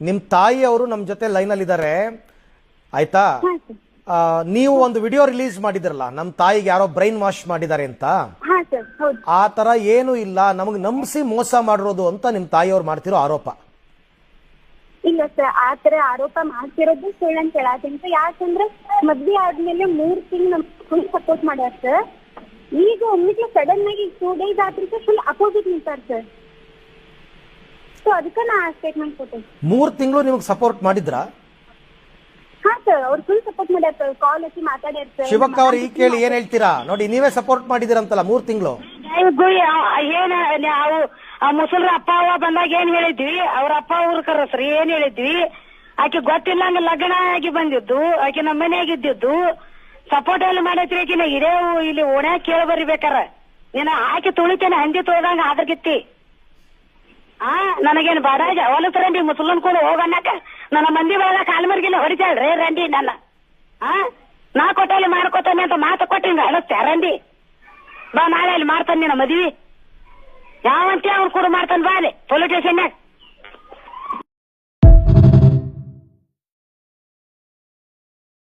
ನಿಮ್ ತಾಯಿ ಅವರು ನಮ್ ಜೊತೆ ಲೈನ್ ಅಲ್ಲಿ ಇದ್ದಾರೆ ಆಯ್ತಾ. ನೀವು ಒಂದು ವಿಡಿಯೋ ರಿಲೀಸ್ ಮಾಡಿದ್ರಲ್ಲ, ನಮ್ ತಾಯಿಗೆ ಯಾರೋ ಬ್ರೈನ್ ವಾಶ್ ಮಾಡಿದ್ದಾರೆ ಅಂತ. ಆ ತರ ಏನು ಇಲ್ಲ, ನಮಗ್ ನಂಬಿಸಿ ಮೋಸ ಮಾಡಿರೋದು ಅಂತ ನಿಮ್ ತಾಯಿಯವ್ರು ಮಾಡ್ತಿರೋ ಆರೋಪ. ಇಲ್ಲ ಸರ್, ಆತರ ಆರೋಪ ಮಾಡ್ತಿರೋದು ಸುಳ್ಳು ಅಂತ ಹೇಳತ್ತೀನಿ ಸರ್. ಯಾಕಂದ್ರೆ ಮದ್ವೆ ಆದ್ಮೇಲೆ 3 ತಿಂಗಳು ನಮ್ ಫುಲ್ ಸಪೋರ್ಟ್ ಮಾಡ್ಯಾರ ಸರ್. ಈಗ ಒಮ್ಮಿಗೆ ಸಡನ್ ಆಗಿ 2 days ಆದ್ರೂ ಸರ್ ಫುಲ್ ಅಪೋಸಿಟ್ ನಿಂತಾರ ಸರ್. ಸೊ ಅದಕ್ಕೆ ನಾ ಸ್ಟೇಟ್ಮೆಂಟ್ ಕೊಟ್ಟೆ. 3 ತಿಂಗಳು ನಿಮ್ಗೆ ಸಪೋರ್ಟ್ ಮಾಡಿದ್ರಾ? ಹಾ ಸರ್, ಅವ್ರು ಫುಲ್ ಸಪೋರ್ಟ್ ಮಾಡ್ಯಾರ ಸರ್. ಕಾಲ್ ಹಚ್ಚಿ ಮಾತಾಡ್ಯಾರ ಸರ್. ಶಿವಕ್ಕ ಅವ್ರು ಈ ಕೇಳಿ ಏನ್ ಹೇಳ್ತೀರಾ ನೋಡಿ, ನೀವೇ ಸಪೋರ್ಟ್ ಮಾಡಿದಿರಂತಲ್ಲ 3 ತಿಂಗಳು. ಏನ್ ನಾವು ಮುಸಲ್ರ ಅಪ್ಪ ಅವ್ವ ಬಂದಾಗ ಏನ್ ಹೇಳಿದ್ವಿ, ಅವ್ರ ಅಪ್ಪ ಅವ್ರ ಕರಸ್ರಿ ಏನ್ ಹೇಳಿದ್ವಿ, ಆಕೆ ಗೊತ್ತಿಲ್ಲಂಗ ಲಗ್ನ ಆಗಿ ಬಂದಿದ್ದು, ಆಕೆ ನಮ್ಮ ಮನೆಯಾಗಿದ್ದು ಸಪೋರ್ಟ್ ಎಲ್ಲ ಮಾಡೈತ್ರಿ. ಆಕಿನ ಇಡೇ ಇಲ್ಲಿ ಓಣ್ಯಾಗ ಕೇಳಿ ಬರಿಬೇಕಾರ ನೀನ ಆಕೆ ತುಳಿತೇನೆ ಹಂದಿ ತೊಳ್ದಂಗ ಅದ್ರಗಿತ್ತಿ. ನನಗೇನು ಬಾರಾಜ ಹೊಲಸ ರಂಡಿ ಮುಸಲ್ಮನ್ ಕೂಡ ಹೋಗಣ್ಣಕ ನನ್ನ ಮಂದಿ ಒಳಗ ಕಾಲ್ಮರ್ಗಿಲ್ಲ ಹೊಡಿತಾಳ್ರಿ ರಂಡಿ ನನ್ನ. ನಾ ಕೊಟ್ಟಲ್ಲಿ ಮಾಡ್ಕೊತಾನೆ ಅಂತ ಮಾತು ಕೊಟ್ಟಿಂಗ ಅಳಸ್ತೆ ರಂಡಿ. ಬಾ ನಾಳೆ ಅಲ್ಲಿ ಮಾಡ್ತಾನೆ ನಿನ್ನ ಮದ್ವಿ. ಯಾವಂತೆ ಅವ್ನು ಕೂಡ ಮಾಡ್ತಾನೆ ಬಾ ಅಲ್ಲಿ ಪೊಲೀಸ್ ಸ್ಟೇಷನ್ಯಾಗ.